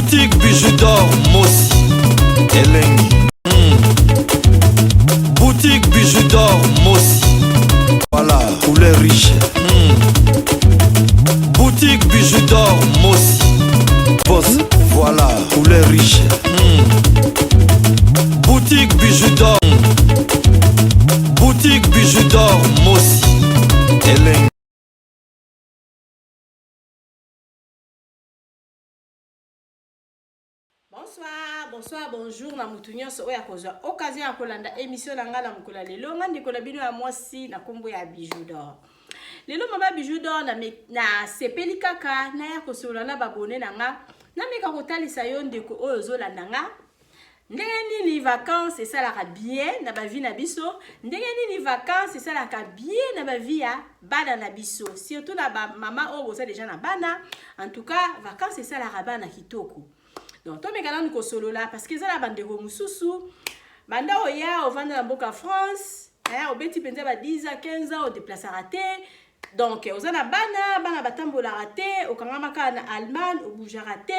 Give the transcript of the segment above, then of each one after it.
Boutique bijoux d'or Mossi Elengi. Boutique bijoux d'or Mossi. Voilà, couleur riche. Boutique bijoux d'or Mossi. Boss, voilà, couleur riche. Boutique bijoux d'or. Boutique bijoux d'or Mossi Elengi. Bonsoir, bonjour na mutu nyonso oya kozwa occasion ya kolanda émission na nga na mukula lelo nga ndeko na bino ya mwasi na kombo ya Bijoux d'or. Lelo mama Bijoux d'or na sepeli kaka na ya kosolola na babone na nga na meka kotalisa yo ndeko oyo ozolanda nga ndenge nini vacances esalaka bien na bavi na biso, ndenge nini vacances esalaka bien na bavi ya bana na biso, surtout na ba mama oyo boza déjà na bana. En tout cas vacances esalaka bana kitoko. Donc, toi, nous sommes solo là parce que ça la bande de Romususu. Banda oya au vendre la mboka France. Au beti penza ba 10 à 15 ans au déplacer raté. Donc, aux ana bana batambola raté, au kangamaka na Allemagne, au bouger raté.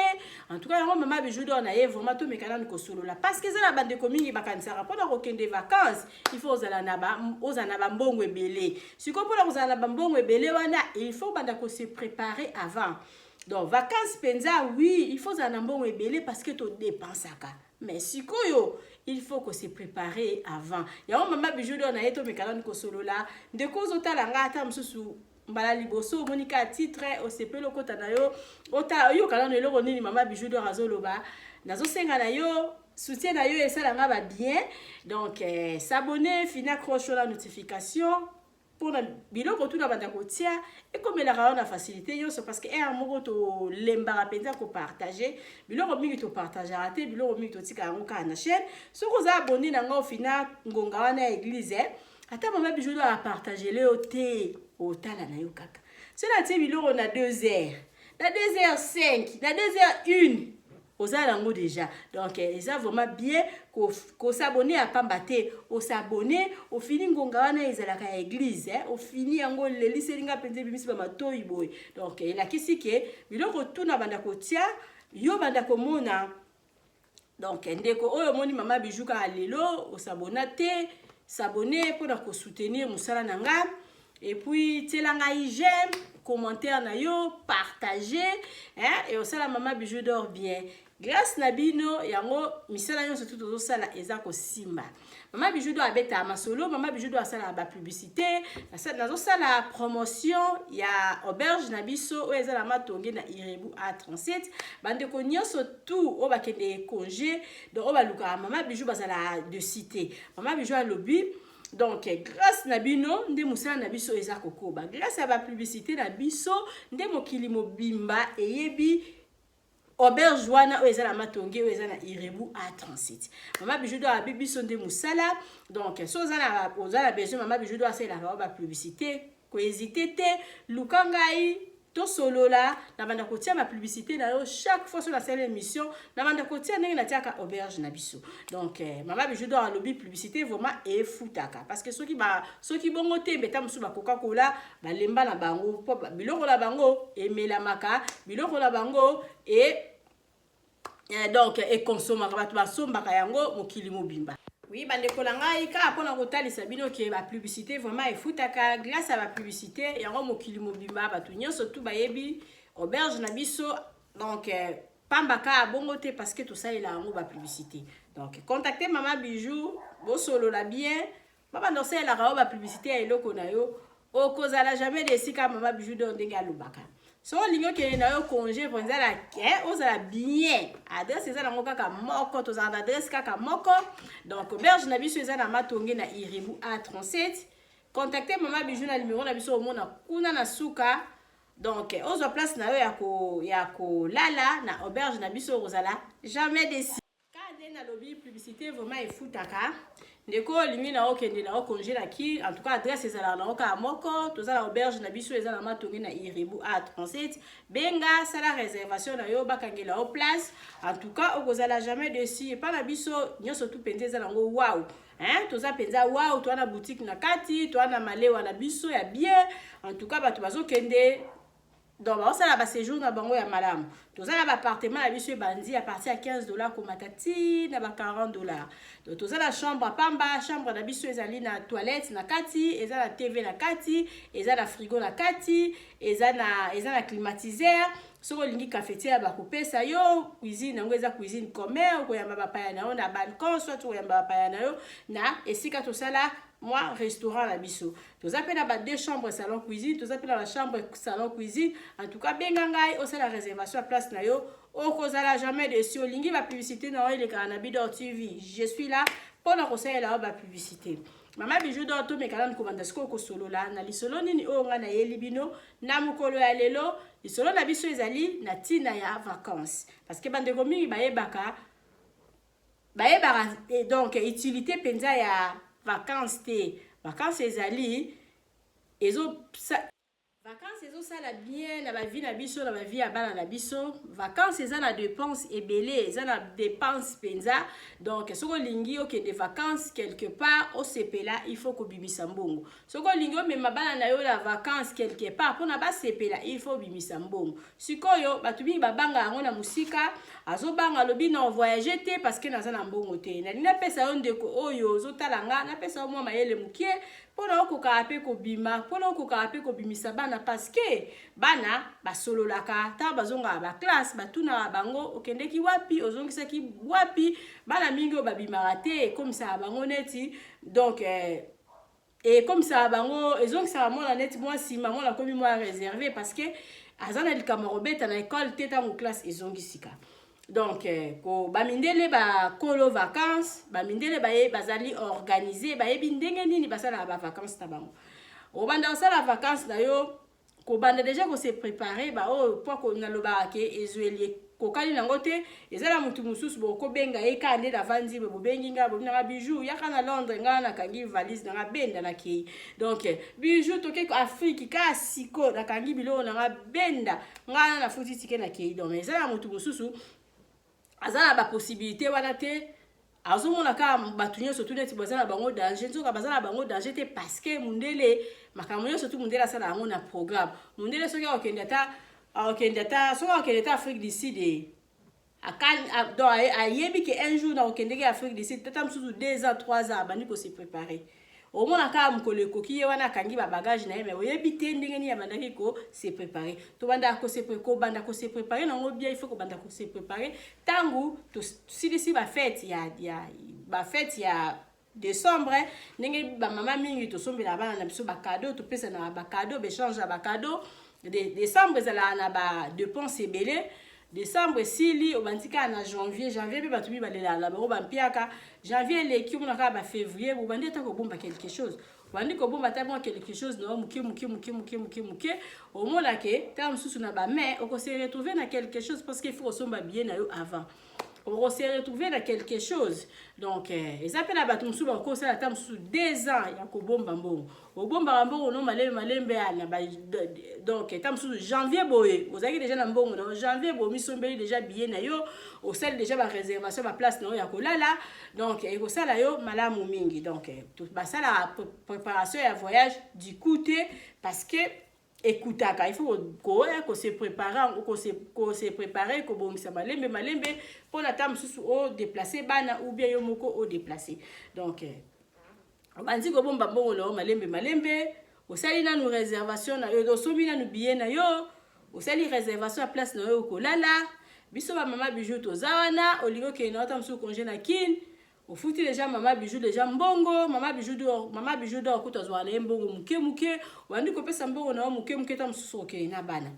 En tout cas, maman Bijoux d'or na vraiment toi nous sommes solo là parce que ça la bande de commune bakansara pour aucun des vacances. Il faut aux ana mbongo ebele. Si ko pour aux ana mbongo ebele wana, il faut banda ko se préparer avant. Donc, vacances penza, oui, il faut un bon ébélé parce que tu dépenses. Mais si il faut que se préparer avant. Il y a un maman Bijoux d'or na eto mekala ko solo là. De cause otalanga ata msusu mbala liboso monika titre o sepelo kota na yo. Ota yo kala no eloko nini maman Bijoux d'or azoloba. Nazo senga na yo soutien na yo esalanga ba bien. Donc s'abonner, fina croche la notification. Pour la biloko tout na banda kotia et comme la rayon na facilité yo c'est parce que un moko to lembara penza ko partager biloko mingi to partager raté biloko mingi to tika ngoka na chaîne so ko za abonné na ngo fina ngonga wana église ata mama Bijoux d'or a partager le oté o tala na yo kaka c'est la tie biloko na 2h na 2h5 na 2h1 aux alango déjà. Donc, ils ont vraiment bien qu'on s'abonne à Pambate, au s'abonner, au fini ngongawana ils à la église, au fini ango le lycée linga pende bimis ba matoi boy. Donc, il a kisi ke biloko tuna banda kotia, yo banda komona. Donc, ndeko oyo moni mama Bijoux ka lelo, au s'abonner, s'abonner pour ko soutenir musala nanga. Et puis, telanga j'aime, commentaire na yo, partager, hein, et aussi la maman Bijoux d'or bien. Grâce Nabino, yango misala yo surtout tozo sala ezako simba. Maman Bijoux d'or abeta masolo, maman Bijoux d'or sala ba publicité, nazo sala promotion, ya auberge na biso o ezala matonge na Irebu A37. Bande ko nyonso tout o bakende congé, donc o baluka maman Bijoux basala de cité. Maman Bijoux a lobby. Donc, grâce à Nabino, nde musala na biso eza kokoba. Grâce à la publicité na biso, nde mokili mobimba eyebi auberge wana eza la matonge eza na Irebu A37. Maman Bijoux d'or abi biso nde musala. Donc, so ozala besoin maman Bijoux d'or asala ba publicité, ko hésiter te lukangai to solo là na banda kotia ma publicité na yo chaque fois sur la seule émission na banda kotia ndenge na tiaka auberge na biso. Donc maman Bijoux d'or a lobby publicité vraiment et futaka parce que soki bongo te beta musu ba Coca-Cola ba lemba na bango po biloko la bango e melamaka biloko la bango et donc et consommer ba somba ka yango mokili mobimba. Oui, bande kolanga ika pona kotali sabino ke ba publicité vraiment efutaka grâce à la publicité yango mokili mobimba batu nyonso tout bayebi auberge na biso. Donc pambaka bongo te parce que tout ça il a yango ba publicité. Donc contactez maman Bijoux bo solo la bien baba ndose la ba publicité ya eloko na yo o kozala jamais de sika maman Bijoux d'or ndenge alobaka. So lingo ke na yo congé pour nzala ozala bien adresse eza ngo kaka moko to za adresse kaka moko. Donc auberge na biso eza na matonge na Irebu A37. Contactez maman Bijoux na numéro na biso omona kuna na suka. Donc ozo place na yo ya ko lala na auberge na biso ozala jamais déçu. Quand na lobby publicité vraiment efutaka ndeko lingi na okende na congé la ki en tout cas adresse ezala na oka moko to za la auberge na biso ezala matonge na Irebu A37 benga sala réservation na yo bakangela au place. En tout cas okozala jamais déçu et pas na biso nyonso tout pende ezala ngo wow. Hein, tout ça penza wow, toi na boutique na kati, toi na malewa na biso ya bien. En tout cas bato bazo kende donc on a séjour na bango ya malamu tozala ba appartement na biso bandi à partir ya $15 ko matati na ba $40 donc tozala chambre pamba chambre na biso ezali na toilette na kati ezala TV na kati ezala frigo na kati ezala climatiseur soko lingi cafetière ba kopesa yo cuisine ngo eza cuisine commun ko yamba bapaya na yo na balcon soit ko yamba bapaya na yo na esika tosala moi restaurant la biso toza pe na ba deux chambres salon cuisine toza pe na la chambre salon cuisine en tout cas bengangai o la réservation à place na yo o kozala jamais dessus lingi ba publicité na ile kana Bidor TV je suis là pour na conseiller la ba publicité mama bijou do to mekala nkomanda siko ko solola na lisolo nini o nga na yeli bino na mukolo ya lelo lisolo na biso ezali na tina ya vacances parce que bande mingi bayebaka donc utilité penza ya vacances te vacances ezali vacances ezosala bien na bavi na biso na bavi ya bana na biso vacances eza na dépense ebele eza na dépense penza donc soko lingi okende vacances quelque part osepela il faut kobimisa mbongo soko lingi omema bana na yo la vacances quelque part mpona basepela il faut bimisa mbongo sikoyo bato mingi babanga yango na musika azobanga alobi na voyage te parce que naza na mbongo te nalingi napesa yo ndeko oyo ozotala nga napesa yo mwa mayele mokie mpona okokaa mpe kobima mpona okokaa mpe kobimisa bana parce que bana basololaka ntango bazongaka baklasse batunaka bango okendeki wapi ozongisaki wapi bana mingi oyo babimaka te ekomisaka bango neti donc ekomisaka bango ezongisaka mwana neti mwa nsima mwana komi mwa réservé parce que aza na likambo kobeta na ekole te ntango classe ezongisika donc ko bamindele ba kolo vacances bamindele bazali organiser bayebi ndenge nini basala ba vacances na bango obanda osala vacances na yo ko banda déjà ko se préparer ba o po ko naloba ke ezweli ko kali nango te ezala mutu mususu bo ko benga ekande na vanzi bo bengi nga bo na bijou yaka na Londres nga na kangi valise na benda na kei donc bijou to ke Afrique ka siko na kangi bilo na benda nga na futi tike na kei donc ezala mutu mususu azala ba possibilité wana te azomona ka batu nyonso tu neti bazala bango danger nzoka bazala bango danger te parce que mundele makambo nyonso tu mundele asala yango na programme mundele soki okende ata soki okende ata Afrique du Sud donc ayebi ke un jour na okendeki Afrique du Sud tata mosusu 2 ans 3 ans abandi kose préparer omona ka mokolo ekoki ye wana akangi babagage na ye me oyebi te ndenge nini abandaki ko se préparer tobanda kobanda ko se préparer nango bien il faut kobanda ko se préparer tangu tosilisi bafete ya décembre ndenge bamama mingi tosombela bana na biso bakado topesa na bakado béchange ya bakado décembre ezala na badepense ebele décembre sili obantika na janvier pe bato mi balela la bango bampiaka janvier eleki omonaka ba février bobandi ata kobomba quelque chose obandi kobomba ata mwa quelque chose na moke omona ke ntango mosusu na bamain okose retrouver na quelque chose parce qu'il faut osomba bien na yo avant on s'est retrouvé dans quelque chose donc ils appellent à bato musu ba ko sala tam sous 2 ans ya ko bomba mbongo o bomba mbongo no malembe ana ba donc tam sous janvier boye ozaki déjà na mbongo na janvier bo misombeli déjà billet na yo au sel déjà ba réservation ba place na yo ya ko lala donc e ko sala yo malamu mingi donc tout ba sala préparation ya voyage du côté parce que écoutaka il faut ko se préparer ko bomisa malembe pour la table sous au déplacer bana ou bien yo moko au déplacer donc bandi ko bomba bongo lo malembe o sali na nous réservation na yo somi na nous billet na yo o sali réservation à place na yo ko lala biso ba mama bijou to zawana olingo ke na tam sous congé na kin au fouti déjà mama bijou déjà mbongo mama bijou do ko tozwa na mbongo muke wandi ko pesa mbongo na muke tam sosoke na bana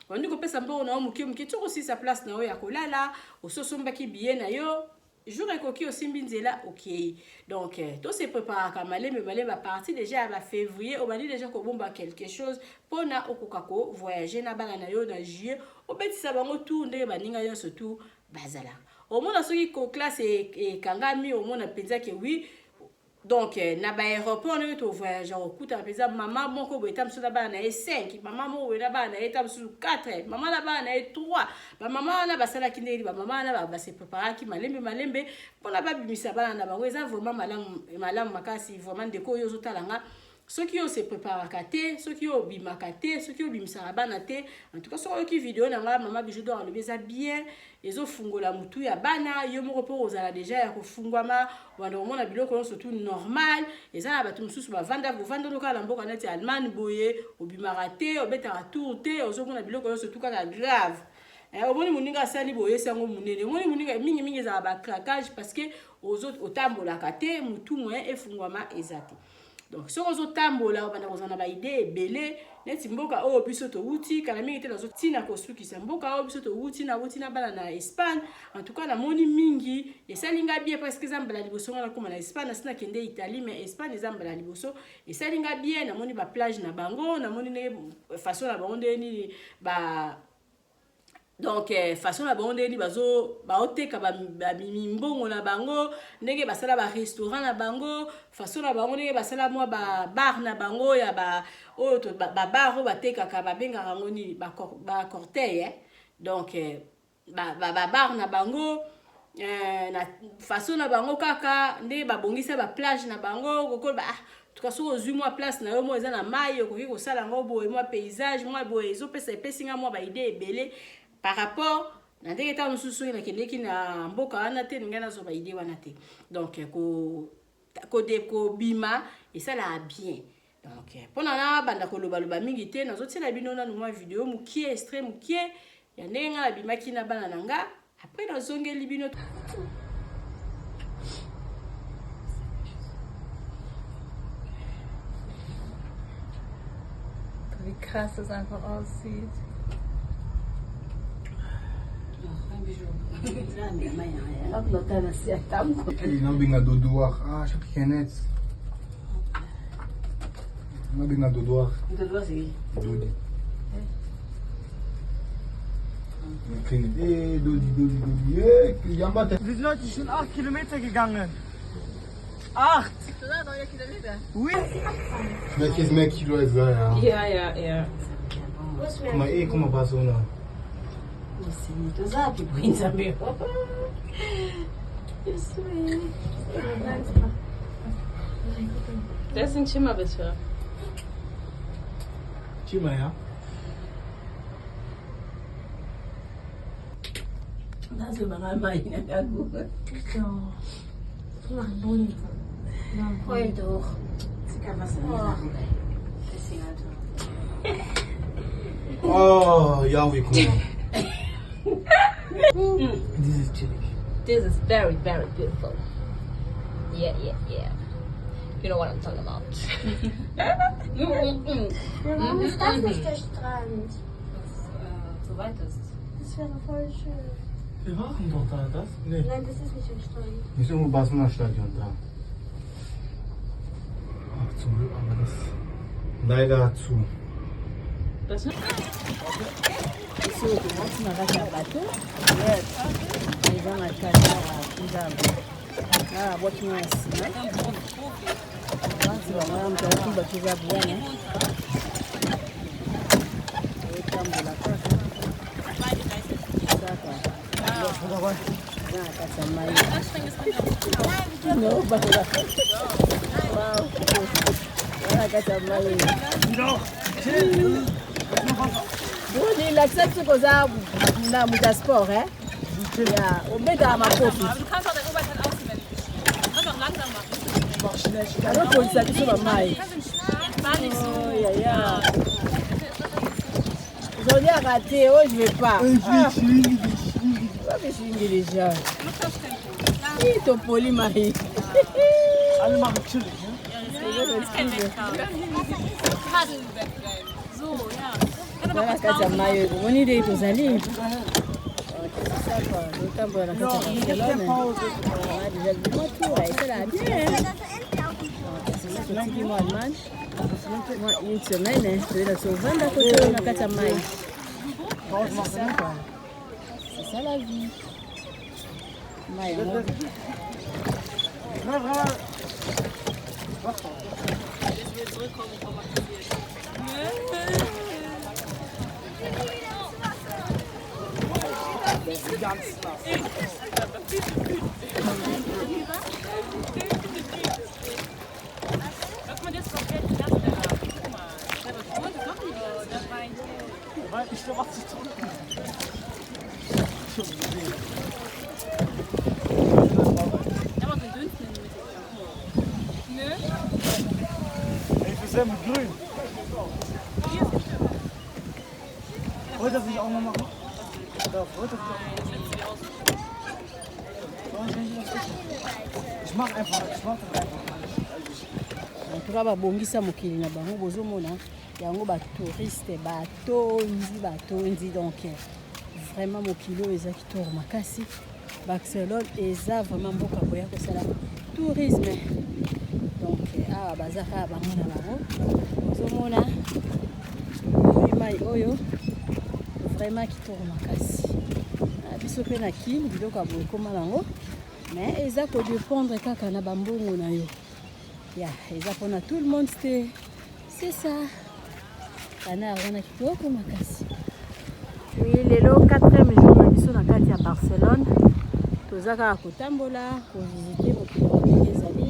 wandi ko pesa mbongo na muke toko si sa place na yo ya kolala ososomba ki billet na yo jour ekoki osimbi nzela OK donc to se prépare ka malembe à partir déjà à février on bandi déjà ko bomba quelque chose pona okokako voyager na bana na yo na juillet obetisa bango tout ndenge baninga yo surtout bazala au moins soki ko classe et kangami au moins penza ke oui donc na ba aéroport na to voyage okuta penza mama moko boetam so na ba na 5 mama mo we na ba na etam so 4 mama na ba na 3 ba mama na basala kindeli ba mama na ba se préparer ki malembe pona ba bimisa bana na bango eza vraiment malamu makasi vraiment ndeko yo zotalanga soki yo se préparaka te soki yo obimaka te soki yo obimisaka bana te en tout cas soki oyoki video na ngai mama Bijou d'Or alobi eza bien ezofungola mutu ya bana yo moko mpo ozala deja ya kofungwama wanda komona biloko nyonso tu normal eza na bato mosusu bovanda loka na mboka neti Allemagne boye obimaka te obetaka tour te ozomona biloko nyonso tu kaka grave omoni moninga asali boye sango monene omoni moninga mingi ezala bacraquage parce que otambolaka te mutu moyen efungwama eza te donc soki ozotambola obanda kozala na baide ebele neti mboka oyo biso towuti kala mingi te nazotina kosukisa mboka oyo biso towuti nauti na bana na Espagne en tout cas namoni mingi esalinga bien parce que eza mbala liboso nga nakoma na Espagne nasi nakende Italie mais Espagne eza mbala liboso esalinga bien namoni baplage na bango namoni façon na bango nde nini donc façon na bango ndeni baoteka bamimbongo na bango ndenge basala barestaurant na bango façon na bango ndenge basala mwa babar na bango ya oyo babar oyo batekaka babengaka yango nini bacorteil donc babar na bango na façon na bango kaka ndenge babongisa baplage na bango kokola tuka soki ozwi mwa place na yo mo eza na mai okoki kosala yango boye mwa paysage mwa boye ezopesa epesinga mwa baide ebele par rapport na ndenge ta mosusu soki nakendeki na mboka wana te ningai nazwa baide wana te donc kobima esalaka bien donc mpona na banda kolobaloba mingi te nazotiela bino nanu mwa video mokie extrait mokie ya ndenge nga nabimaki na bana na nga après nazongeli bino Wie krass das einfach aussieht. Nabinga dodoar. Ah, je heb net. Nabinga dodoar. Dodoar c'est Dodi. Dodi. Jamba. Wir sind heute schon 8 Kilometer gegangen. 8! Oui! Welches mehr Kilo ist da, ja? Ja. Guck mal, guck mal, was so nah. Das ist ein Schimmer, bitte. Chima, ja? Oi, doch. Oh, ja, wie cool. This is chilly. This is very, very beautiful. Yeah. You know what I'm talking about. Warum ist das nicht der Strand? So weit ist. Das wäre voll schön. Wir waren doch da, das? Nee. Nein, das ist nicht der Strand. Wir sind im Barcelona-Stadion da. Ach, zum Glück, aber das leider zu. Das ist Boni l'accepte koza na muta sport Ja, obeta makofi. Du kannst auch dein Oberteil ausziehen, wenn du willst. Du kannst auch langsam machen. Mach schnell. Alors qu'on s'habille sur mai. War nicht so. Oh ja. Aujourd'hui à rater, oh je vais pas. Je suis déjà. Oui, ton poli Marie. Alle machen chillig, ne? So, ja. Voilà, kata mayo. On est tous allés. C'est ça quoi. Le temps pour la Barcelone. On a déjà le retour, c'est là bien. C'est ça qui moi Allemagne. Moi une semaine, je vais la sauver à côté de la kata mayo. C'est ça la vie. Mayo. Lass mal das komplett lassen. ich mach dich zurück. Ich bin sehr mit grün. Wollt ihr das nicht auch mal machen? Wollt ihr das nicht auch mal machen? Ich mach einfach, ich mach das einfach. Tuka babongisa mokili na bango bozomona yango batouriste batondi donc vraiment mokili oyo eza kitoko makasi. Barcelone eza vraiment mboka boya kosala tourisme donc awa baza kaka bango na bango bozomona mai oyo vraiment kitoko makasi biso mpe na kini biloko ya boye ekoma nango mais eza kodépendre kaka na bambongo na yo. Ya, eza pona tout le monde c'est ça. Kana wana kitoko makasi. Oui, lelo 4e jour na biso na kati ya Barcelone. Tozaka kotambola, ko visiter mokili ezali.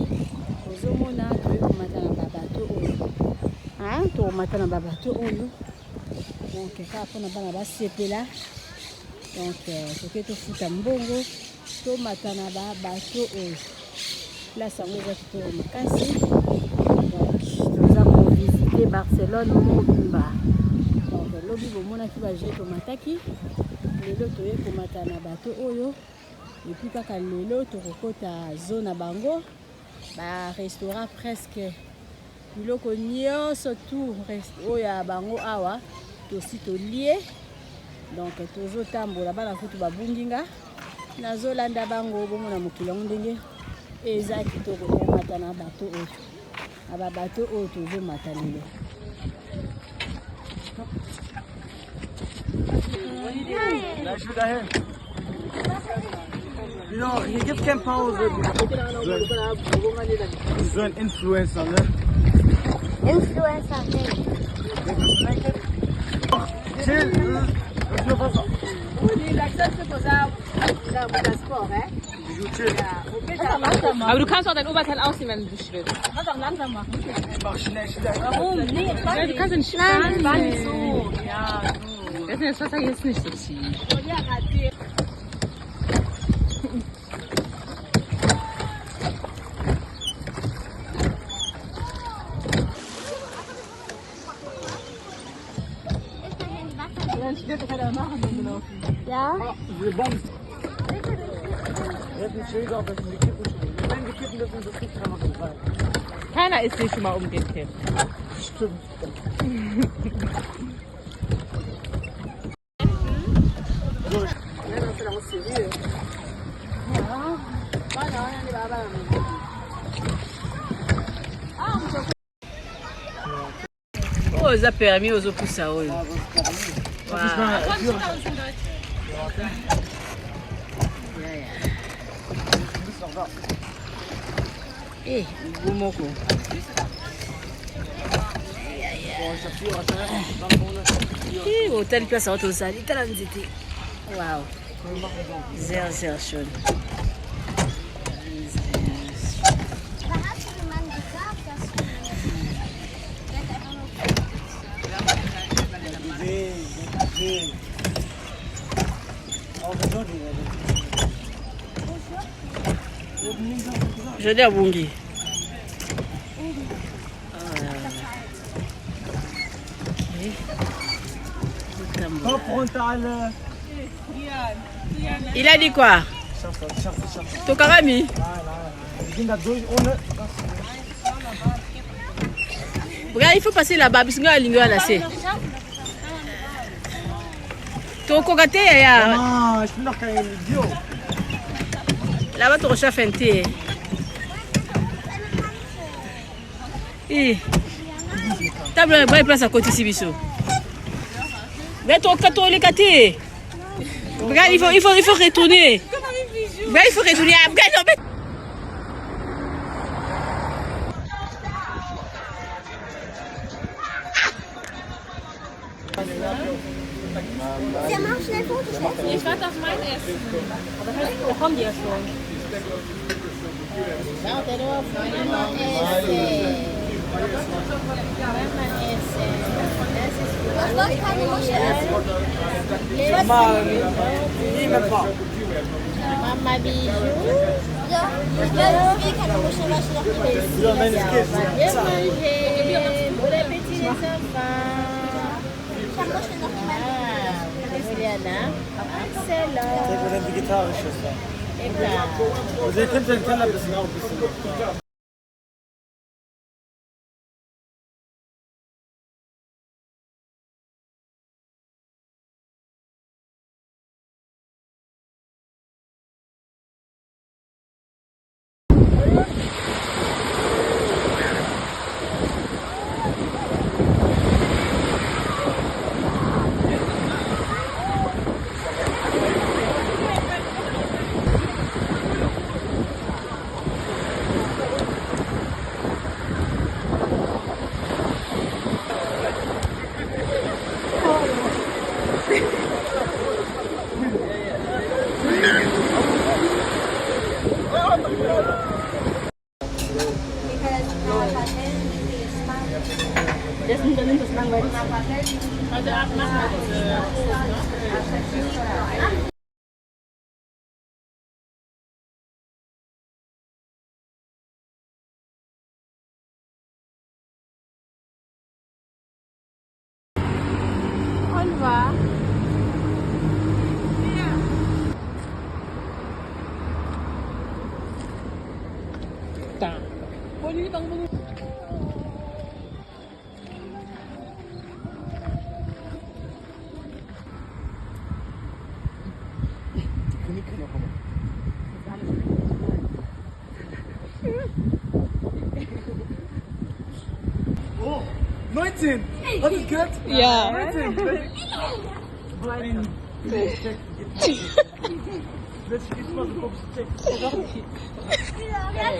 Ozomona tokomata na babato oyo. Hein, tokomata na babato oyo. Donc kaka pona bana basepela. Donc toke tofuta mbongo, tomata na babato oyo. Place yango eza kitoko makasi. Donc toza kovisite Barcelone mobimba. Donc lobi bomonaki baje tomataki lelo toye komata na bato oyo epuis kaka lelo tokokota zone na bango barestaurant presque biloko nyonso tout oyo ya bango awa tosi tolie. Donc tozotambola bana kutu babunginga nazolanda bango bomona mokili yango ndenge eza kitoko komata na bato oyo aba bato oyo tozomata lelo. Ja, ich will dahin. Genau, hier gibt es keine Pause. So ein Influencer, ne? Influencer, Chill, das ist nur Wasser. Aber du kannst auch dein Oberteil ausziehen, wenn du schwitzt. Ich mach schnell. Warum? Nee, du kannst nicht schwimmen. War nicht so. Ja, so. Das Wasser hier ist nicht so tief. Ja? Wir bomben. Wir hätten Schilder, dass wir kippen. Wenn wir kippen, dürfen wir das nicht mehr machen. Keiner ist nicht schon mal umgekippt. Stimmt. Oh, eza permis ozopusa oyo. Eh, moko. Otali place awa tozali tala nzete. Wow. Sehr schön. Da hast du dem Mann gesagt, dass du jetzt einfach nur Je dis à Bungi. Kopf runter alle. Il a dit quoi? Tokarami? Nein. Wir gehen da durch ohne. Regarde, il faut passer là-bas, parce que nous allons laisser. Tokokate ya. Ah, ich bin doch kein Idiot. Là-bas, tu recherches un thé. Table, il y a place à côté ici, biso. Mais ton catholique, regarde, il faut retourner. Mais il faut retourner. Ja, mach schnell Fotos. Ich warte auf mein Essen. Aber da kommen die ja schon. Was keine Muschel essen? Même pas. Mama Bijou. Ja, ich will keine Muschel, weil ich noch nicht esse. Ja, wenn es geht. Bien manger. Bon appétit les enfants. Ich habe Muschel noch nicht mehr. Juliana. Excellent. Das wird ein vegetarisches sein. Egal. Also ihr könnt den Teller ein bisschen auch ein bisschen. Das nimmt das langweilig. On va. Oh, 19! Hat es gehört? Ja. 19! Welche gibt's mal so komisch check?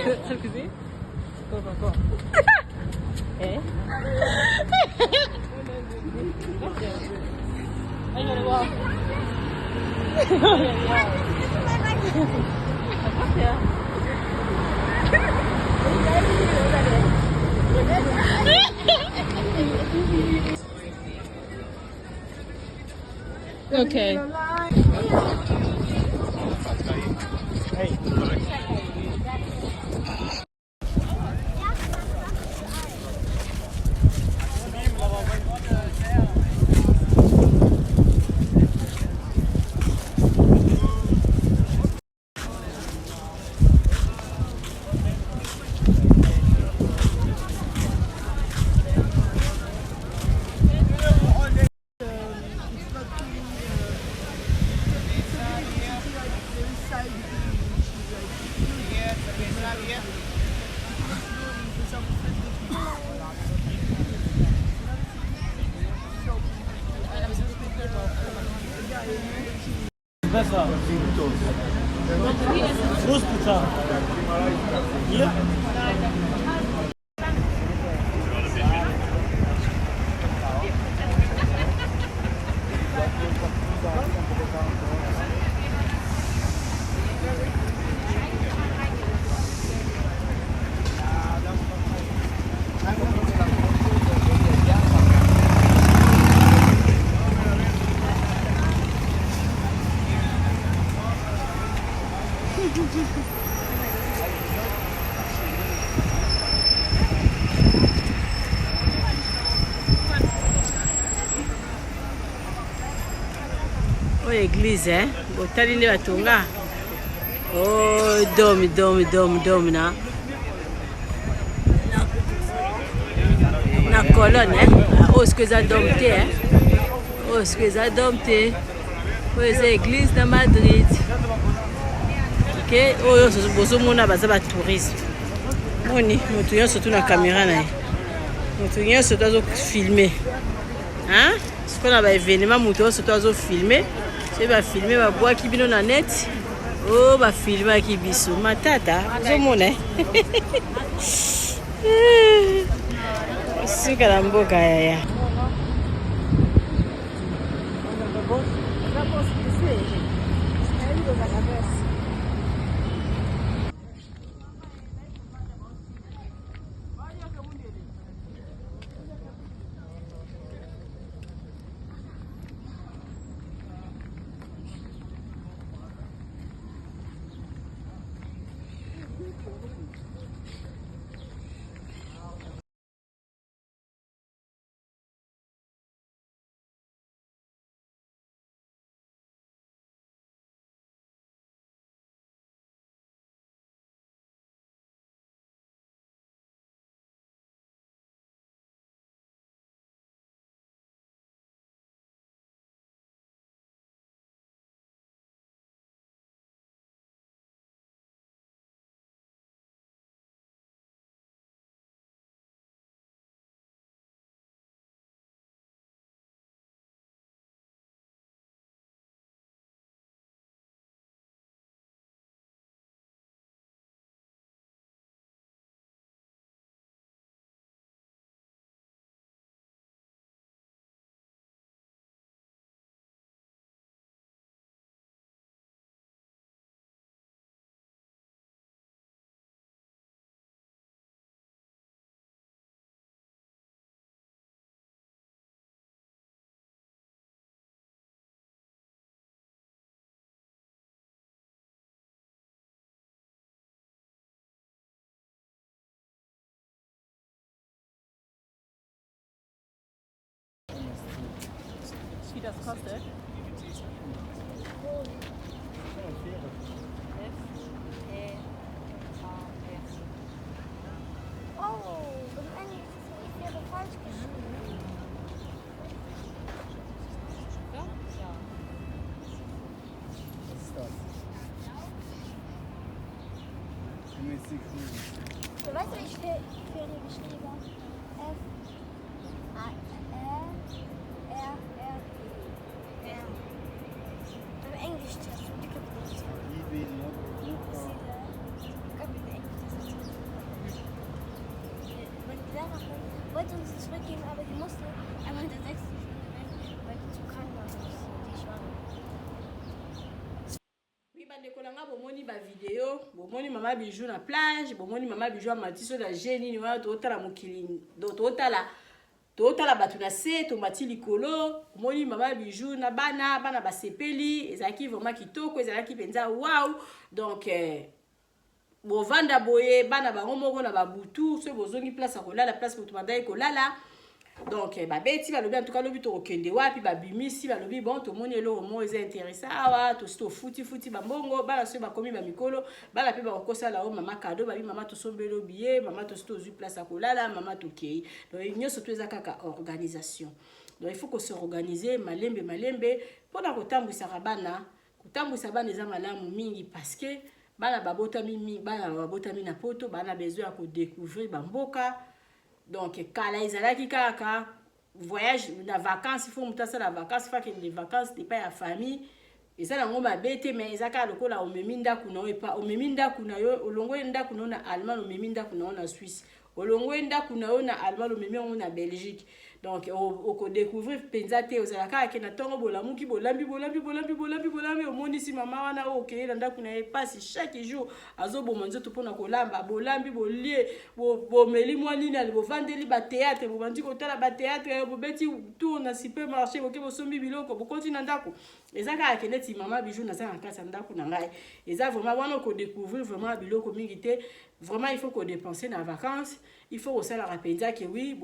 Hast du gesehen? Go. Eh? Okay. Besser. Großpizza. Hier? oyo église botali nde batonga domi na colonne oyo siko eza dome te oyo siko eza dome te oyo eza église na Madrid ok oyo bozomona baza batouriste moni moto nyonso tu na caméra na ye moto nyonso to azofilme siko na baévénement moto nyonso to azofilme soki bafilme babwaki bino na net o bafilmaki biso matata ozomona suka na mboka yaya Wie das kostet? Oh, im Ende ist es wäre falsch geschrieben. Was ist das? MSC Cruise. Du weißt, wie ich Fähre geschrieben habe? F-A-R-R-E-R. Im Englisch das ist die Kapitel. IB, Luca. Meine Lehrerin wollte uns das zurückgeben, aber die musste einmal in der 6. Stunde, weil die zum Krankenhaus musste, die schwanger. Oui, bandeko na nga bomoni ba video, bomoni mama bijou na plage, bomoni mama bijou amati so na génie ni wana totala mokili, totala bato na se, tomati likolo, bomoni mama bijou na bana basepeli, ezalaki vraiment kitoko, ezalaki penza wow. Donc bovanda boye bana bango moko na babutu, so bozongi place akolala, place moto bandai kolala. Donc babeti balobi en tout cas lobi to okende wapi babimisi balobi bon to moni eloko mo eza intéressant awa to sto futi bambongo bala so bakomi ba mikolo bala pe ba kokosa la o mama cadeau babi mama to sombelo billet mama to sto zu place akolala mama to kei. Donc nyoso to eza kaka organisation. Donc il faut que se organiser malembe pona kotambwisa bana eza malamu mingi parce que bana babotami na poto bana besoin ko découvrir bamboka. Donc kala ezalaki kaka voyage na vacances, il faut mutasa la vacances, fa que les vacances n'est pas la famille eza nango mabete mais ezaka lokola omemi ndaku na yo epa omemi ndaku na yo olongo ndaku na yo na Allemagne omemi ndaku na yo na Suisse olongo ndaku na yo na Allemagne omemi yango na Belgique. Donc oko découvrir penza te ozalaka ke na tongo bolamuki bolambi omoni si mama wana okeye na ndaku na ye passe chaque jour azoboma nzoto pona kolamba bolambi bolie bomeli mwa nini ali bovandeli ba théâtre bobandi kotala ba théâtre bobeti tour na supermarché boke bosombi biloko bokoti na ndaku ezaka ke neti mama bijou na za na kasa ndaku na ngai eza vraiment wana ko découvrir vraiment biloko mingi te. Vraiment il faut qu'on dépenser dans les vacances, il faut aussi la rappeler que oui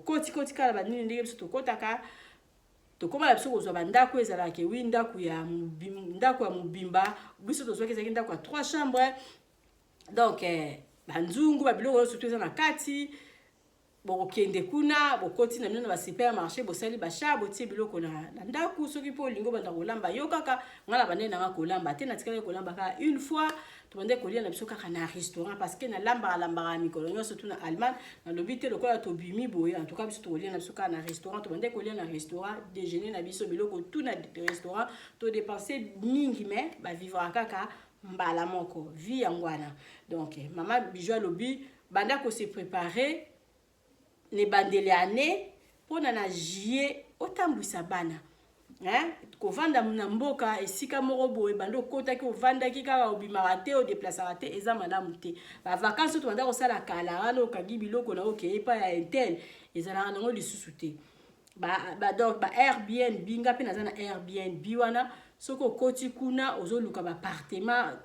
koti kala banini ndenge biso tokotaka tokoma la biso kozwa bandako ezala ke oui ndako ya mobimba biso tozwaki ezalaki ndako ya 3 chambres. Donc banzungu babiloko oyo surtout eza na kati bokende kuna bokoti na mino na ba supermarché bosali basha botie biloko na ndako soki po lingo banda kolamba yo kaka ngala bande na kolamba te na tikala kolamba ka une fois to bande kolia na biso kaka na restaurant parce que na lamba mikolo nyo surtout na Allemagne na lobité lokola to bimi boye en tout cas biso to kolia na biso kaka na restaurant to bande kolia na restaurant déjeuner na biso biloko tout na restaurant to dépenser mingi mais ba vivre kaka mbala moko vie yangwana. Donc mama bijou lobi banda ko se préparer les bandele année pour na juillet otambwisa bana ko vanda na mboka esika moko boye bando kota ki ovanda ki kaka obimaka te o déplacer te eza malamu te ba vacances to banda ko sala kala wana okagi biloko na okeye pa ya intel ezala nango lisusu te donc ba Airbnb ngapi na za na Airbnb wana soko koti kuna ozoluka ba appartement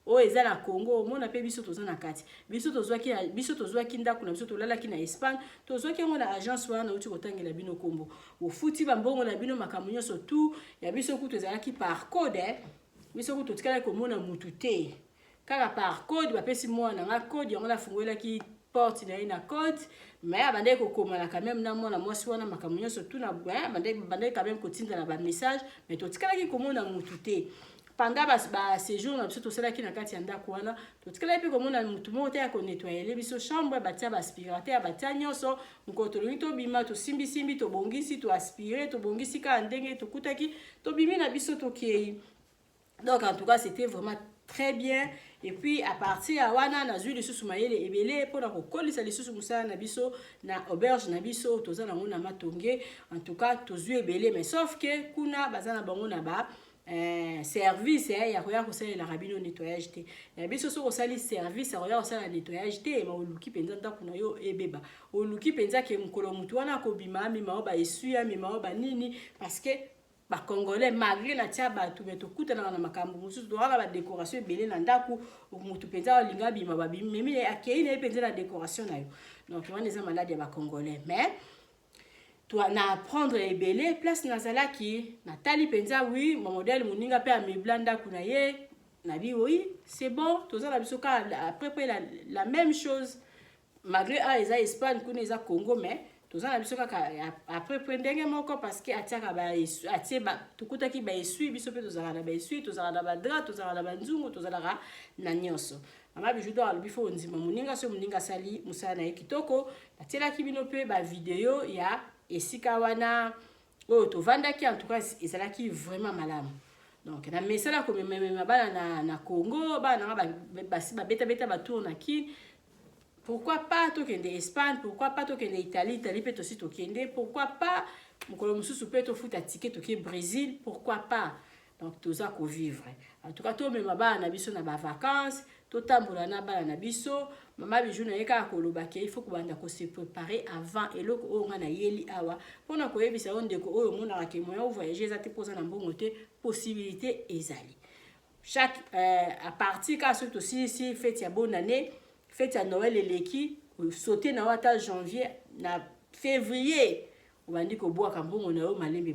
o eza na Congo mona pe biso toza na kati biso tozwaki ndako na biso tolalaki na Espagne tozwaki yango na agence wana uti kotangela bino kombo ofuti bambongo na bino makambo nyonso tu ya biso kutu ezalaki par code biso kutu totikala komona mutu te kaka par code bapesi mwana nga code yango nafungolaki porte na ye na code mais abandaki kokomana quand même na mwana mwasi wana makambo nyonso tu na bandaki quand même kotinda na bamessage mais totikalaki komona mutu te pendant ba séjour na biso tosalaki na kati ya ndako wana totikalaki mpe komona mutu moko te ya konettoyele biso chambre batia baaspirateur batia nyonso mokolo tolongi tobima tosimbisimbi tobongisi toaspire tobongisi kaka ndenge tokutaki tobimi na biso tokei donc en tout cas c'était vraiment très bien et puis à partir ya wana nazwi lisusu mayele ebele mpona kokolisa lisusu mosala na biso na auberge na biso toza nango na matonge en tout cas tozwi ebele mais sauf que kuna baza na bango na ba service ya koya kosalelaka bino nettoyage te ya biso soki osali service akoya kosala nettoyage te ma oluki mpenza ndako na yo ebeba oluki mpenza ke mokolo motu wana akobima amema o baesui amema o banini parce que bakongolais malgré na tia bato me tokutanaka na makambo mosusu tozala badécoration ebele na ndako motu mpenza olinga abima babimemi akei na ye mpenza na décoration na yo donc wana eza maladi ya bakongolais mais na prendre ebele place nazalaki natali mpenza oui ma modèle moninga mpe amebla ndako na ye nabi oui c'est bon toza na biso kaka après la même chose malgré eza Espagne kuna eza Congo mais toza na biso kaka après ndenge moko parce que atiaka tokutaki baesui biso mpe tozalaka na baesui tozalaka na badra tozalaka na banzungu tozalaka na nyonso mama Bijoudo alobi fo ondima moninga so moninga asali mosala na ye kitoko natielaki bino mpe bavideo ya esika wana oyo tovandaki en tout cas ezalaki vraiment malamu donc na mesala komemema bana na Congo bana basi babeta batour na ki pourquoi pas tokende Espagne pourquoi pas tokende Italie pe tosi tokende pourquoi pas mokolo mosusu pe tofuta ticket toke Brésil pourquoi pas donc toza ko vivre en tout cas tomema bana na biso na ba vacances totambola na bana na biso mama Bijou na yeka koloba ke il faut kubanda ko se préparer avant eloko oyo nga na yeli awa pona ko yebisa ondeko oyo mona ke moya voyager za te posa na mbongo te possibilité ezali chaque à partir ka so to si fête ya bonne année fête ya Noël eleki sauter na wata janvier na février obandi ko boa ka mbongo na yo malembe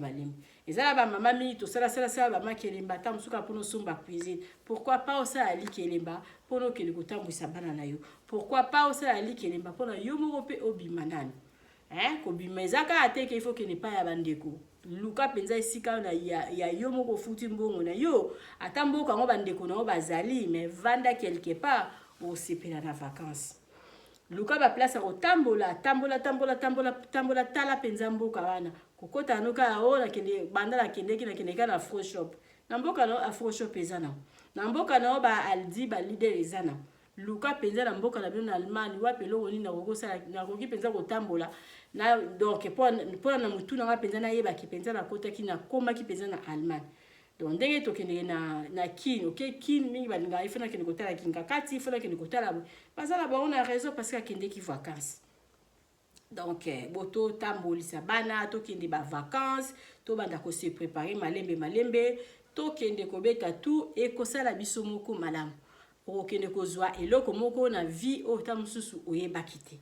ezala ba mama mingi to sala ba makelemba ta musuka pono somba cuisine pourquoi pas osala ali kelemba pono kele kotambwisa bana na yo pourquoi pas osala ali kelemba pono yo moko pe obima nani ko bima ezaka ateke il faut que ne pas ya bandeko luka penza esika na ya yo moko futi mbongo na yo atamboka ngo bandeko na bazali mais vanda quelque part au sepela na vacances luka ba place ko tambola tala penza mboka wana kokota noka ona kende banda la kende kina na Afro Shop na mboka no Afro Shop ezana na mboka no ba Aldi ba leader ezana luka penza na mboka na bino na Allemagne wapi longo ni na kokosala na koki penza ko tambola na donc pour na mutu na penza na yeba ki penza na kota ki na koma ki penza na Allemagne donc ndenge tokende na kin OK kin mingi balinga ifana kende kotala kinga kati ifana kende kotala bazala ba on a raison parce que kende ki vacances donc boto tambolisa bana tokende ba vacances to banda ko se préparer malembe tokende kobeta tout et kosala biso moko malamu okende kozwa eloko moko na vie o tamususu oyebaki te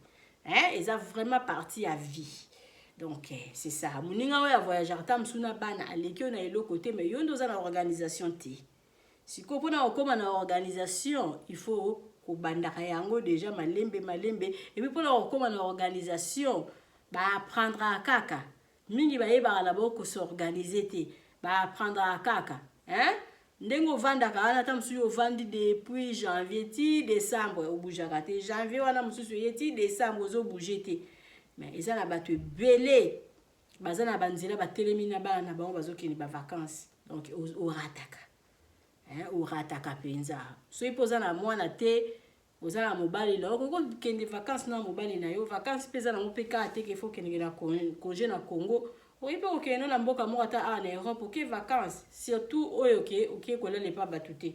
eza vraiment partie à vie donc c'est ça moninga oya voyager tamsuna bana aleki na eloko te mais yondo za na organisation te siko pona okoma na organisation il faut kobandaka yango déjà malembe et puis pona okoma na organisation ba apprendre kaka mingi ba yeba la boko s'organiser te ba apprendre kaka ndengo vanda kana tamsu yo vandi depuis janvier ti décembre obujaka te janvier wana mususu yeti décembre zo bouger te mais eza na bato belé bazana banzela batelemi na bana na bango bazokini ba vacances donc au rataka penza so ipoza na mwana te ozala mobali na oko kende vacances na mobali na yo vacances peza na mopeka te ke faut kende na congé na Congo oyipe okeno na mboka moko ata na Europe ok vacances surtout oyo ok kolele pa batute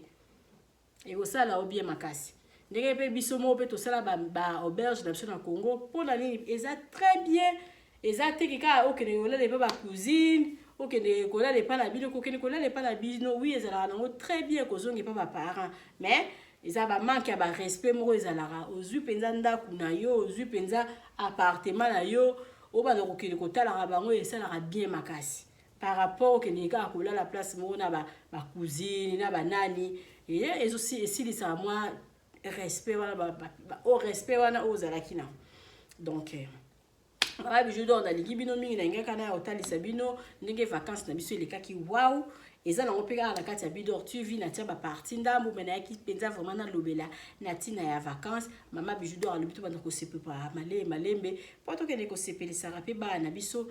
et osala obie makasi ndenge pe biso mo pe to sala ba auberge na biso na Congo pona nini eza très bien eza te kika okene olele pa ba cuisine okende kola le pas na bino kokende kola le pas na bino oui ezala nango très bien kozongi pa ba parents mais eza ba manque ya ba respect moko ezalaka ozwi penza ndako na yo ozwi penza appartement na yo obana kokende kotalaka bango esalaka bien makasi par rapport okende kaka kolala place moko na ba cousine na ba nani esilisaka mwa respect wana au respect wana ozalaki na donc Mama Bijou d'Or nalingi bino mingi na ngaka na otalisa bino ndenge vacances na biso elekaki wow eza nango mpe kaka na kati ya Bidor TV natia baparti ndambo me nayaki mpenza vraiment nalobela na ntina ya vacances Mama Bijou d'Or alobi tobanda kosepela malembe mpo tokende kosepelisaka mpe bana biso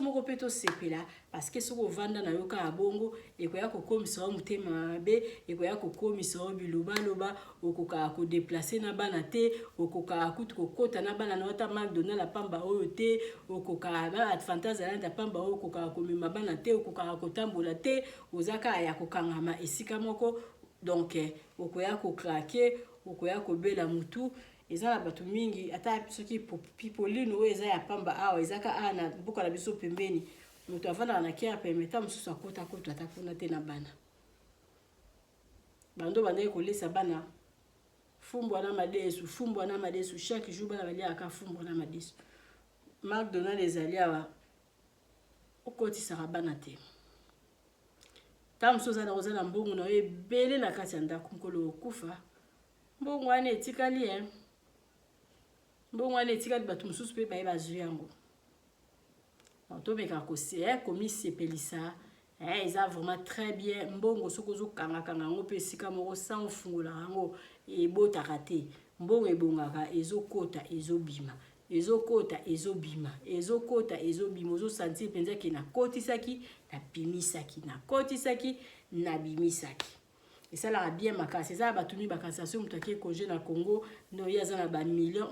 moko mpe tosepela parce que soki ovanda na yo kaka bongo ekoya kokomisa yo motema mabe ekoya kokomisa yo bilobaloba okokaka kodeplace na bana te okokaka kutu kokota na bana na ota McDonald apamba oyo te okokaka na Adventiste alanda pamba oyo okokaka komema bana te okokaka kotambola te ozaka ya kokangama esika moko donc okoya kokrake okoya kobela mutu eza na bato mingi ata soki pipolino oyo eza ya pamba awa ezaka a na mboka na biso pembeni moto avandaka na kia permeta mosusu akota ata kuna te na bana bando bandeki kolesa bana fumbwa na madesu chaque jour bana baliaka fumbwa na madesu McDonald ezali awa okotisaka bana te tamu soza na ozana mbongo na ebele na kati ya ndako mkolo okufa mbongo wana etikali mbongo wana etikali bato mosusu mpe baye bazwi yango tomeka komisepelisa eza vraiment très bien mbongo soki ozokangakanga yango mpe esika moko sans ofungolaka yango ebotaka te mbongo ebongaka ezokota ezobima ozosentir mpenza ke nakotisaki nabimisaki nakotisaki nabimisaki esalaka bien makasi eza bato mi bakansation moto ake congé na Congo noye aza na bamillion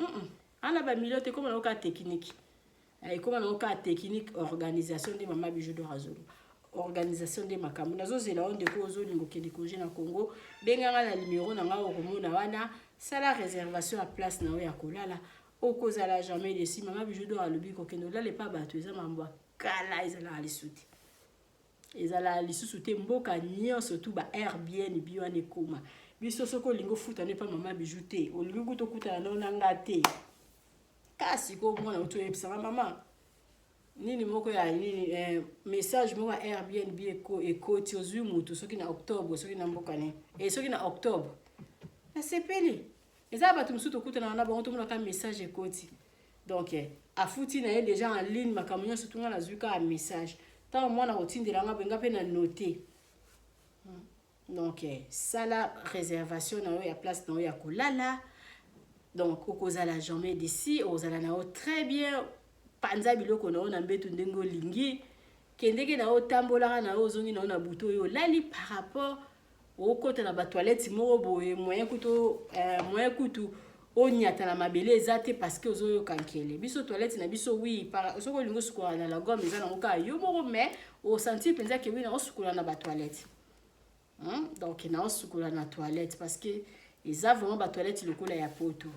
ana bamillion te ekoma nango kaka technique ekoma nango kaka technique organisation nde Mama Bijou d'Or azolo organisation nde makambo nazozela o ndeko ozolinga okende congé na Congo benganga na numéro na nga okomona wana sala réservation ya place na yo ya kolala okozala jamais desi Mama Bijou d'Or alobi kokende olale pa bato eza mambo kala ezala lisusu te mboka nyonso tu ba Airbnb wana ekoma biso soko olingi ofutana pa Mama Bijou te olingi kuta okutana na nanga te kasi ko mwana otoyebisaka mama nini moko ya nini message moko ya Airbnb ekoti ozwi mutu soki na octobre soki na mboka ne soki na octobre nasepeli eza bato mosusu tokutana na bango tomona ka message ekoti donc afuti na ye déjà en ligne makambo nyonso tunga nazwi ka message ntango mwana kotindelanga benga mpe na note donc sala réservation na yo ya place na yo ya kolala donc okozala jamais d'ici ozala na yo très bien panza biloko na yo na mbeto ndenge olingi kendeke na yo tambolaka na yo ozongi na yo na buto oyo olali par rapport okota na batoilette moko boye moyen kutu onyata na mabele eza te parce que ozoyoka nkele biso toilette na biso oui soki olingi osukola na la gomme eza nango kaka yo moko mais osentir mpenza ke wi na osukola na batoilette donc na osukola na toilette parce que eza vraiment batoilette lokola ya poto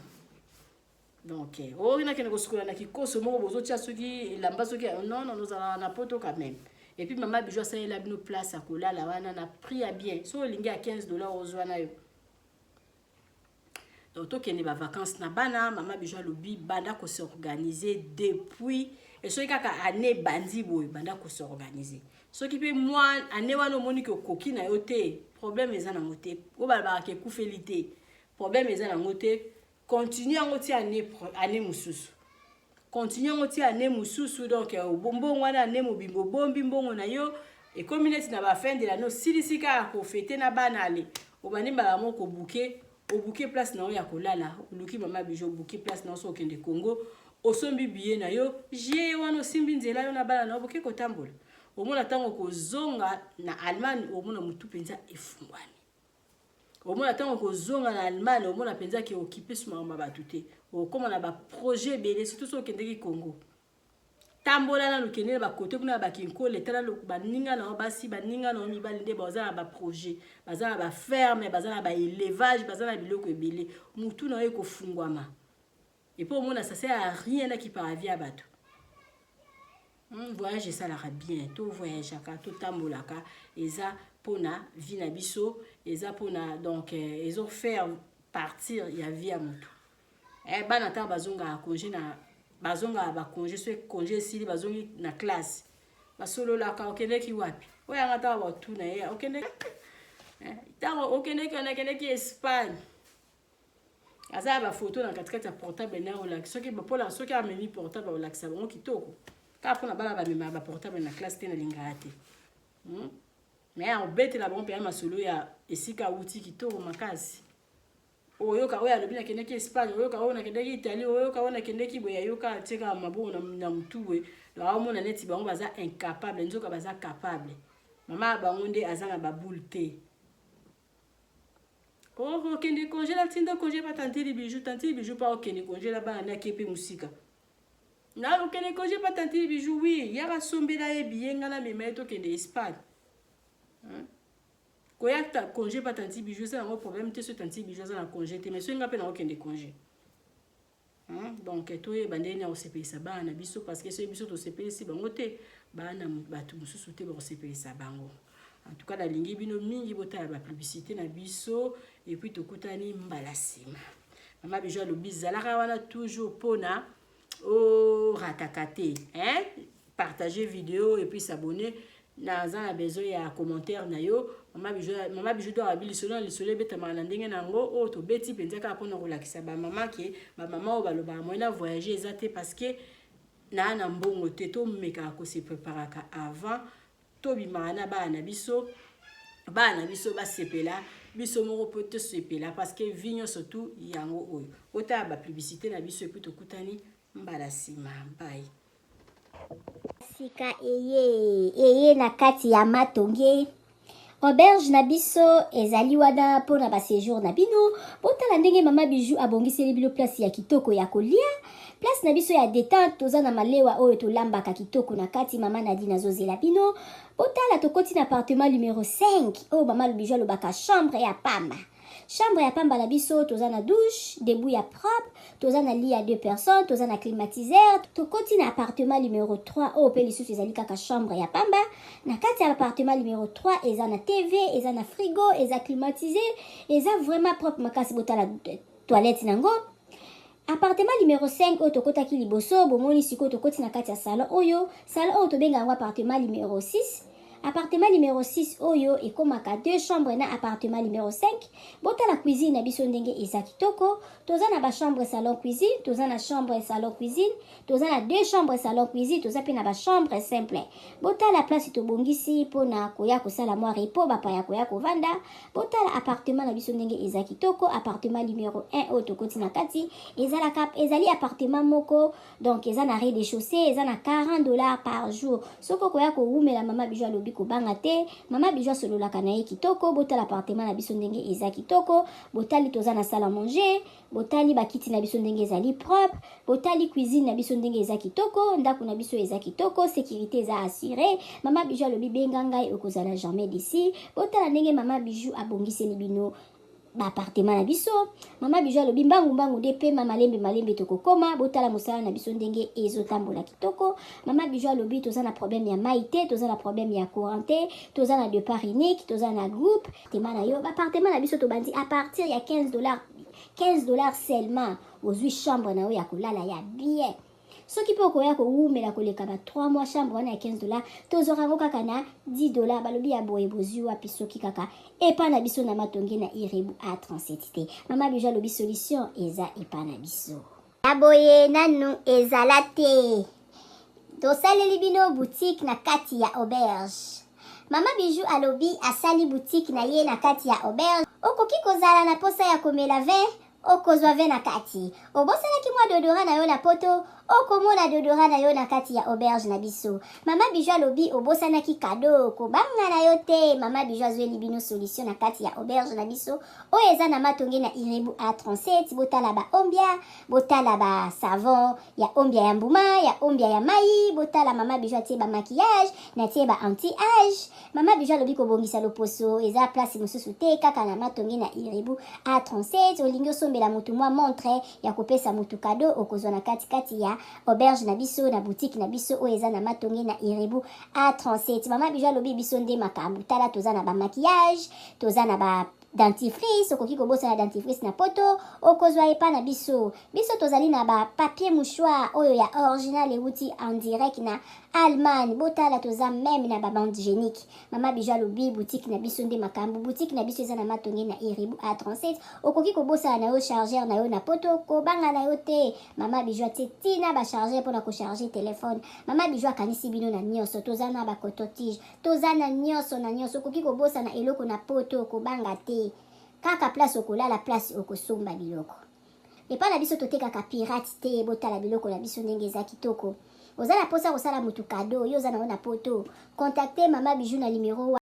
donc oyo nakende kosukola na kikoso moko bozotia soki elamba soki non ozala na poto quand même et puis Mama Bijou asalela bino place à kolala wana na prix ya bien so olingi ya $15 ozwa na yo donc tokende ba vacances na bana Mama Bijou alobi banda ko s'organiser depuis et soki kaka année bandi boy banda ko s'organiser soki pe moi année wana omoni ke koki na yo te problème eza nango te obalabaka ke kufeli te problème eza nango te continue yango ti année mususu continue yango ti année mususu donc mbongo wana année mobimbo bombi mbongo na yo ekomi neti na ba fin de l'année osilisi kaka kofete na bana ale obandi mbala moko obuke place na yo ya kolala oluki Mama Bijou obuke place na yo so okende Congo osombi billet na yo jie wana osimbi nzela yo na bana na yo boke kotambola omona ntango kozonga na Allemagne omona mutu mpenza efungwani omona ntango kozonga na Allemagne omona mpenza ke okipe suma bato te okoma na baprojet ebele surtout so okendeki Congo tambola na lukende bakote kuna bakinkole tala baninga na basi baninga na mibali nde baza na baprojet baza na baferme baza na baélevage baza na biloko ebele mutu na yo ekofungwama et puis omona ça sert à rien qui par avis à bato Voyage esalaka bien to voyageaka to tambolaka eza pona vie na biso eza pona donc ezofaire partir ya vie ya motu bana ntango bazongaka congé na bazongaka bacongé so congé esili bazongi na classe basololaka okendeki wapi oyanga ntango batuna ye okendeki ntango okendeki Espagne aza bafoto na katikati ya portable na olakisa soki bapola soki amemi portable olakisa bango kitoko kaka mpona bana bamemaka baportable na classe te nalingaka te me obetela bango mpe ya masolo ya esika awuti kitoko makasi oyoka oyo alobi nakendeki Espagne oyoka oyo nakendeki Italie oyoka oyo nakendeki boye ayoka atieka mabongo na mutuwe aomona neti bango baza incapable nzoka baza capable mama bango nde aza na baboule te okende congé la tinda congé pa tantili bijou pa okende congé la bana na kepe musika na okende congé pa tantili bijou oui yaka sombela ye biyenga na mema eto kende Espagne koyakta congé pa tantili bijou ça un problème te so tantili bijou ça na congé te mais so nga pe na okende congé donc toye bandeni osepelisa bana biso parce que so biso to sepelisi bango te bana batu mususu te ba osepelisa bango. En tout cas, la ligne bino mingi bota la publicité na biso et puis tokutani mbala sima. Mama bijou lo bizalaka wana toujours pona o ratakate, partager vidéo et puis s'abonner na za besoin ya commentaire na yo. Mama bijou do abili solo le soleil beta na ndenge nango o to beti penzaka pona kolakisa ba mama ke ba mama o baloba moina voyager ezate parce que na mbongo te to meka ko se préparaka avant tobimana bana biso basepela biso moko po te sepela parce que vigno surtout yango oyo ota ba publicité na biso epi tokutani mbala sima bye sika eye na kati ya matonge auberge na biso ezali wana mpona ba séjour na bino botala ndenge mama bijou abongiseli bino place ya kitoko ya kolia place na biso ya détente toza na malewa oyo tolambaka kitoko na kati mama Nadine azozela bino botala tokoti na appartement numéro 5 oyo mama bijou alobaka chambre ya pamba na biso toza na douche debout ya propre toza na lit ya 2 personnes toza na climatiseur tokoti na appartement numéro 3 oyo pe lisusu ezali kaka chambre ya pamba na kati ya appartement numéro 3 eza na TV eza na frigo eza climatisé eza vraiment propre makasi botala toilette nango. Appartement numéro 5 oyo tokotaki liboso bomoni sikoyo tokoti na kati ya salon oyo tobenga yango appartement numéro 6 appartement numéro 6 oyo ekomaka 2 chambres na appartement numéro 5 botala cuisine na biso ndenge eza kitoko toza na ba chambre salon cuisine toza na chambre salon cuisine toza na 2 chambres salon cuisine toza pe na ba chambre simple botala place tobongisi pona koya kosala mwa repos bapaya koya kovanda botala appartement na biso ndenge eza kitoko appartement numéro 1 oyo tokoti na kati ezali appartement moko donc eza na rez-de-chaussée eza na $40 par jour soko koya kowumela mama bijou alobi kobanga te mama bijou asololaka na ye kitoko botala appartement na biso ndenge eza kitoko botali toza na salle à manger botali bakiti na biso ndenge ezali propre botali cuisine na biso ndenge eza kitoko ndako na biso eza kitoko sécurité eza assurée mama bijou alobi benga ngai okozala jamais d'ici botala ndenge mama bijou abongiseli bino appartement na biso mama bijou alobi mbangu de pe malembe tokokoma botala mosala na biso ndenge ezotambola kitoko mama bijou alobi toza na problème ya maite toza na problème ya courant te toza na départ unique toza na groupe appartement na yo appartement na biso tobandi à partir ya $15 seulement ozwi chambre na yo ya kolala ya bien soki pe okoya kowumela koleka ba 3 mois chambre wana ya $15 tozorango kaka na $10 balobi ya boye bozwi wapi soki kaka epa na biso na matonge na Irebu A37 te mama bijou alobi solution eza epa na biso aboye nanu ezala te tosaleli bino boutique na kati ya auberge mama bijou alobi asali boutique na ye na kati ya auberge okoki kozala na posa ya komela vin okozwa vin na kati obosalaki mwa deodorant na yo na poto okomona deodorant na yo na kati ya auberge na biso mama bijou alobi obosanaki kado kobanga na yo te mama bijou azweli bino solution na kati ya auberge na biso oyo eza na matonge na Irebu A37 botala ba ombia botala ba savon ya ombia ya mbuma ya ombia ya mai botala mama bijou atie ba maquillage na tie ba anti-age mama bijou alobi kobongisa loposo eza place mosusu te kaka na matonge na Irebu A37 olingi osombela mutu mwa montre ya kopesa mutu kado okozwa na kati ya auberge na biso na boutique na biso oyo eza na Matonge na Irebu A37. Mama Bijou alobi biso nde makambo tala toza na ba maquillage, toza na ba dentifrice, okoki kobosana dentifrice na poto, okozwa epa na biso tozali na ba papier mouchoir oyo ya original euti en direct na Allemagne, botala toza même na ba bande hygiénique. Mama Bijou alobi boutique na biso nde makambo, boutique na biso eza na Matonge na Irebu A37, okoki kobosana na yo chargeur na yo na poto, kobanga na yo te. Mama Bijou atie tina ba chargeur pona ko charger téléphone. Mama Bijou akanisi bino na nyonso, toza na ba coton-tige, toza na nyonso okoki kobosana eloko na poto, kobanga te. Kaka place okolala, place okosomba biloko. Epa na biso totekaka pirate te, botala biloko na biso ndenge eza kitoko. Oza na posa kosala mutu kado, yo oza na poto. Contactez Mama Bijou na numéro